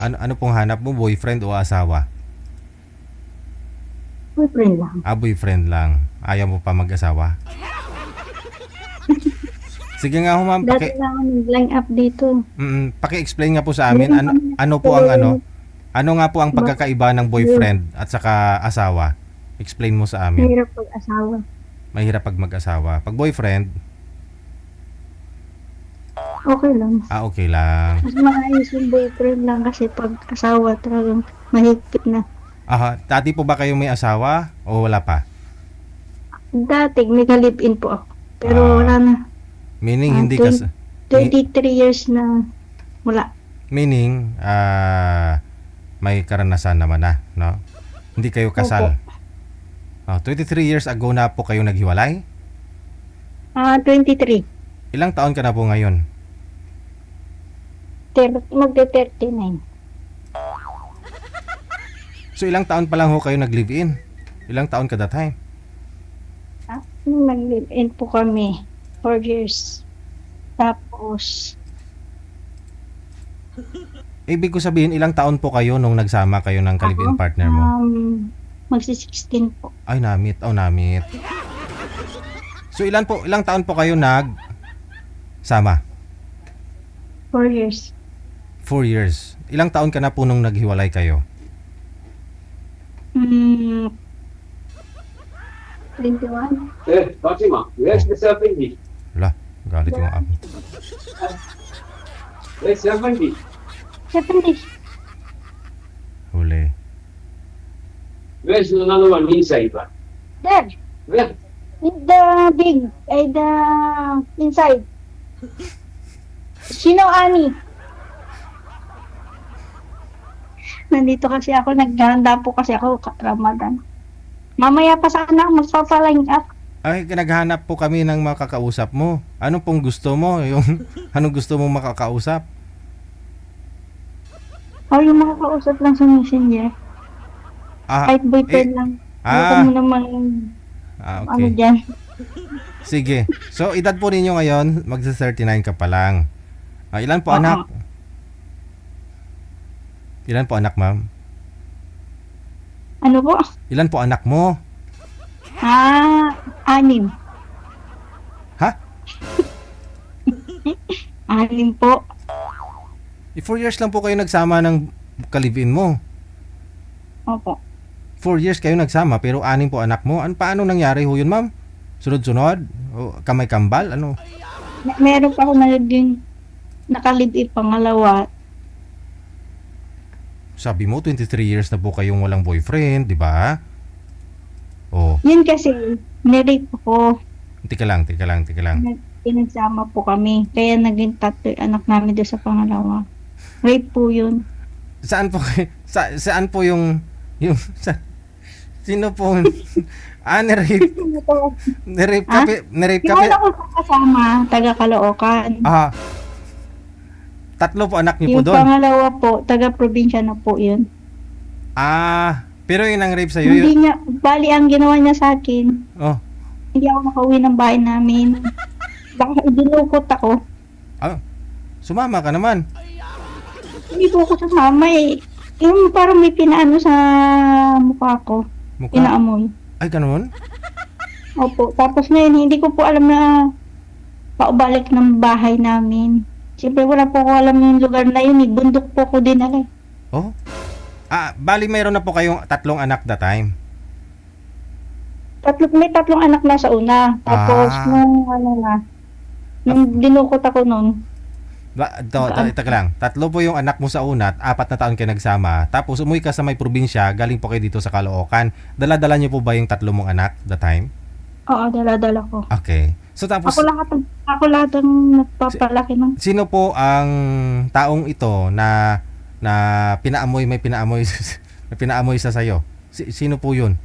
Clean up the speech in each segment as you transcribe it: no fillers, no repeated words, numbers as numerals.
Ano pong hanap mo? Boyfriend o asawa? Boyfriend lang. Boyfriend lang. Ayaw mo pa mag-asawa? Sige nga ho, ma'am. Dati na ako nag-line up dito. Paki-explain nga po sa amin. Ano po ang ano? Ano nga po ang pagkakaiba ng boyfriend at saka asawa? Explain mo sa amin. Mahirap pag-asawa. Mahirap pag mag-asawa. Pag boyfriend, Okay lang. okay lang. Mas maayos yung boyfriend lang kasi pag asawa talagang mahigpit na. Dati po ba kayo may asawa o wala pa? Dati may ka-live-in po ako. Pero wala na. Meaning hindi ka 23 years na wala. meaning may karanasan naman na, no? Hindi kayo kasal. 23 years ago na po kayo naghiwalay? 23. Ilang taon ka na po ngayon? Magte-39. So ilang taon pa lang ho kayo nag-live-in? Ilang taon ka that time? Nung nag-live-in po kami, 4 years. Tapos, Ibig ko sabihin, ilang taon po kayo nung nagsama kayo ng ka-live-in partner mo? magsi-16 po. Ay, namit. Namit. So ilang taon po kayo sama? 4 years. 4 years. Ilang taon ka na po nung naghiwalay kayo? 21. Fatima, where's the serpentine? Wala, galit yung amo. Where's serpentine? 70. Huli. Where's another one inside one? There. Where? The inside. Sino, Ani? Nandito kasi ako, naghahanda po kasi ako Ramadan. Mamaya pa sana magpapaline up. Ay, naghahanap po kami ng makakausap mo. Ano pong gusto mo? Anong gusto mong makakausap? Yung makakausap lang sa messenger. Kahit boyfriend lang. Ano naman ano okay. dyan. Sige. So, edad po ninyo ngayon, magsa-39 ka pa lang. Ilan po anak? Ilan po anak, ma'am? Ano po? Ilan po anak mo? 6. Ha? 6 po. 4 years lang po kayo nagsama ng ka-live-in mo. Opo. 4 years kayo nagsama pero 6 po anak mo. Paano nangyari ho yun, ma'am? Sunod-sunod? O kamay kambal? Ano? Meron pa ako naging nakalibit pangalawa. Sabi mo, 23 years na po kayong walang boyfriend, di ba? Yun kasi, nirape ko. Tika lang. Pinagsama po kami. Kaya naging 3 anak namin doon sa pangalawa. Rape po yun. Saan po saan po yung sino po nirape Yung una ko kasama, taga Caloocan. 3 po anak niyo po Yung doon. pangalawa po, taga probinsya na po yun. Pero yun ang rape sa'yo. Hindi niya, bali ang ginawa niya sa akin. Hindi ako makauwi ng bahay namin. Baka idinukot ako. Sumama ka naman. Hindi po ako sumama eh. Yung parang may pinaano sa mukha ko. Pinaamoy. Ay, ganun? Opo. Tapos ngayon, hindi ko po alam na paubalik ng bahay namin. Siyempre wala po ko alam yung lugar na yun. Bundok po ko dinala. Bali mayroon na po kayong 3 anak that time. May 3 anak na sa una. Tapos nung dinukot ako nun. Ito lang. 3 po yung anak mo sa una at 4 na taon kayo nagsama. Tapos umuwi ka sa may probinsya, galing po kayo dito sa Caloocan. Dala-dala niyo po ba yung 3 mong anak that time? Oo, dala-dala ko. Okay. So tapos Ako lahat ang nagpapalaki nun. sino po ang taong ito na may pinaamoy may pinaamoy sa sayo? Sino po yun?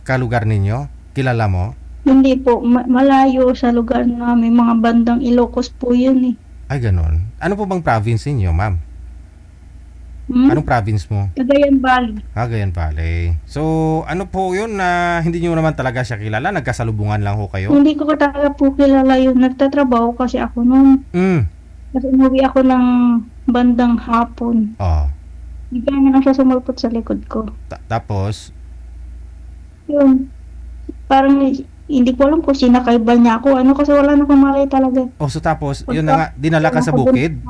Kalugar ninyo? Kilala mo? Hindi po, malayo sa lugar namin, mga bandang Ilocos po yun eh. Ay, ganun. Ano po bang province ninyo, ma'am? Anong province mo? Cagayan Valley. Cagayan Valley. So, ano po yun na hindi nyo naman talaga siya kilala? Nagkasalubungan lang ho kayo? Hindi ko talaga po kilala yun. Nagtatrabaho kasi ako noon. Kasi umuwi ako ng bandang hapon. Oh. Bigla na lang siya sumulpot sa likod ko. Tapos, Yun. Parang hindi ko alam kung sinakay ba niya ako. Ano kasi wala na akong malay talaga. so tapos, yun na nga, dinala ka sa bukid.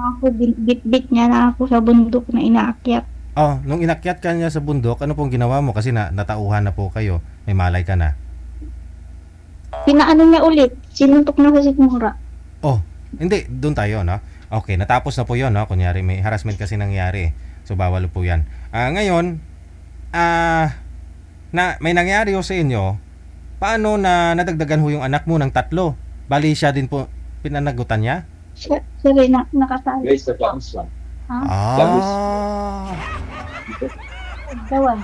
Bit-bit niya na ako sa bundok na inaakyat. Oh, nung inakyat ka niya sa bundok, ano pong ginawa mo? Kasi natauhan na po kayo. May malay ka na. Pinaano niya ulit. Sinuntok na sa sikmura. Oh, hindi. Doon tayo, no? Okay, natapos na po yun, no? Kunyari, may harassment kasi nangyari. So, bawal po yan. Ngayon, may nangyari ho sa inyo, paano na nadagdagan ho yung anak mo ng 3? Bali siya din po, pinanagutan niya? Siya rin nakasali. Where's the bounce one? Ah, Dawan.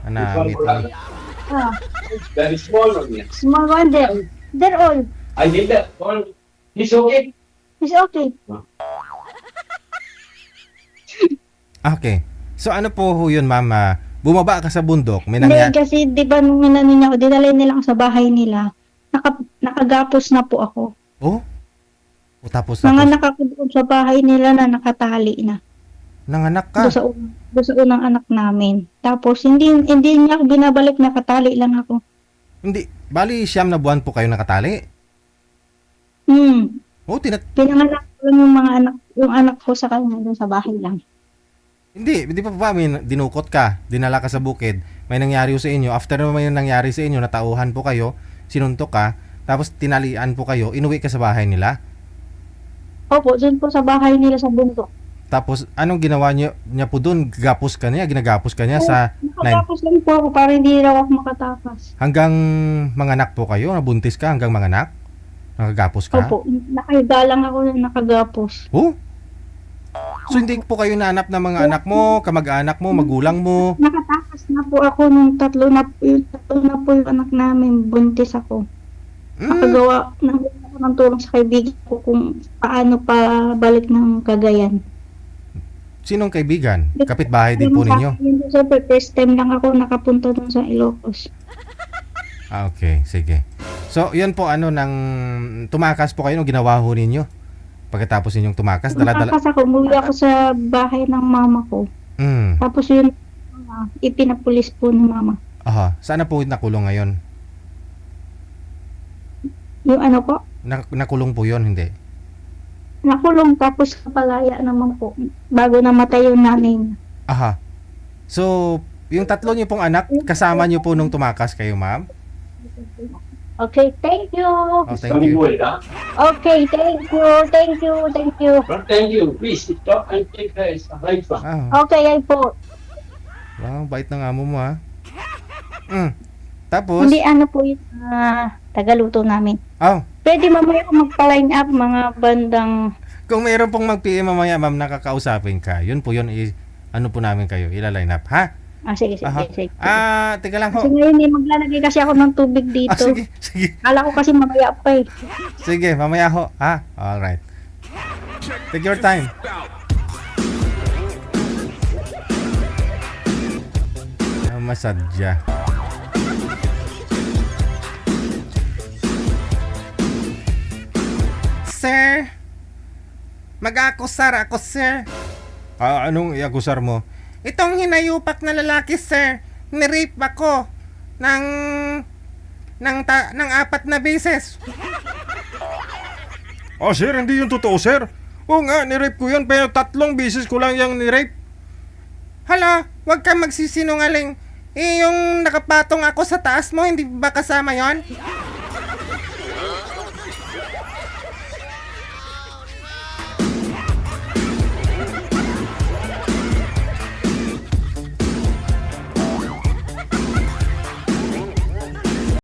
anamit ni. Very small one, yes. Small one there. They're all. I did that. All. He's okay. It's okay. Okay. So, ano po ho yun, ma'am? Bumaba ka sa bundok, may Hindi, nangyari. kasi di ba nung inano niya ako, dinalay nila ako sa bahay nila. Nakagapos na po ako. Oh? O tapos, Nanganak ako doon sa bahay nila na nakatali na. nanganak ka. Doon sa unang anak namin. Tapos hindi niya ako binabalik, nakatali lang ako. Hindi, bali 9 na buwan po kayo nakatali. Oh, Pinanganak ko lang yung anak ko sa kanya doon sa bahay lang. Hindi, di ba may dinukot ka, dinala ka sa bukid, may nangyari sa inyo, after naman may nangyari sa inyo, natauhan po kayo, sinuntok ka, tapos tinalian po kayo, inuwi ka sa bahay nila. Opo, doon po sa bahay nila sa bundok. Tapos, anong ginawa niya po doon? Ginagapos ka niya sa 9. Nakatapos lang po ako para hindi raw ako makatakas. Hanggang manganak po kayo, nabuntis ka hanggang manganak? Nakagapos ka? Opo, nakahiga lang ako na nakagapos. Oh? So, hindi po kayo nahanap ng mga anak mo, kamag-anak mo, magulang mo? Nakatakas na po ako nung tatlo na po yung anak namin, buntis ako. Nakagawa ako ng tulong sa kaibigan ko kung paano pa balik ng Cagayan. Sinong kaibigan? Kapitbahay din po ninyo? Hindi, siyempre, first time lang ako nakapunta dun sa Ilocos. Okay, sige. So, yun po, nang tumakas po kayo, nung ginawa ho ninyo? Pagkatapos ninyong tumakas, dala-dala. Nakakas ako, umuwi ako sa bahay ng mama ko. Tapos yun, ipinapulis po ng mama. Aha, saan na po nakulong ngayon? Yung ano po, Nakulong po yun, hindi? nakulong tapos napalaya naman po. Bago namatay yung nanay niya. Aha. So, yung 3 niyo pong anak, kasama niyo po nung tumakas kayo, ma'am? Okay, thank you. Oh, thank you. Huh? Okay, thank you. Well, thank you. Please stop and take a right one. Okay, ay po. Wow, bait ng amo mo, ha? Tapos, Hindi ano po yung tagaluto namin. Pwede mamaya ko magpa-line up mga bandang... kung mayroon pong mag-PM mamaya, ma'am, nakakausapin ka. Yun po yun, ano po namin kayo, ila-line up, ha? Sige. Teka lang ho. Kasi ngayon maglalagay kasi ako ng tubig dito. Sige. Kala ko kasi mamaya pa eh. Sige, mamaya ho, ha? Alright. Take your time. Masadya. Sir, mag-akusar ako, sir. Anong i-akusar mo? Itong hinayupak na lalaki, sir. Nirape ako ng 4 na beses. Sir, hindi yun totoo, sir. Oo nga, nirape ko yun, pero 3 beses ko lang yung nirape. Hala, wag kang magsisinungaling. Yung nakapatong ako sa taas mo, hindi ba kasama yon?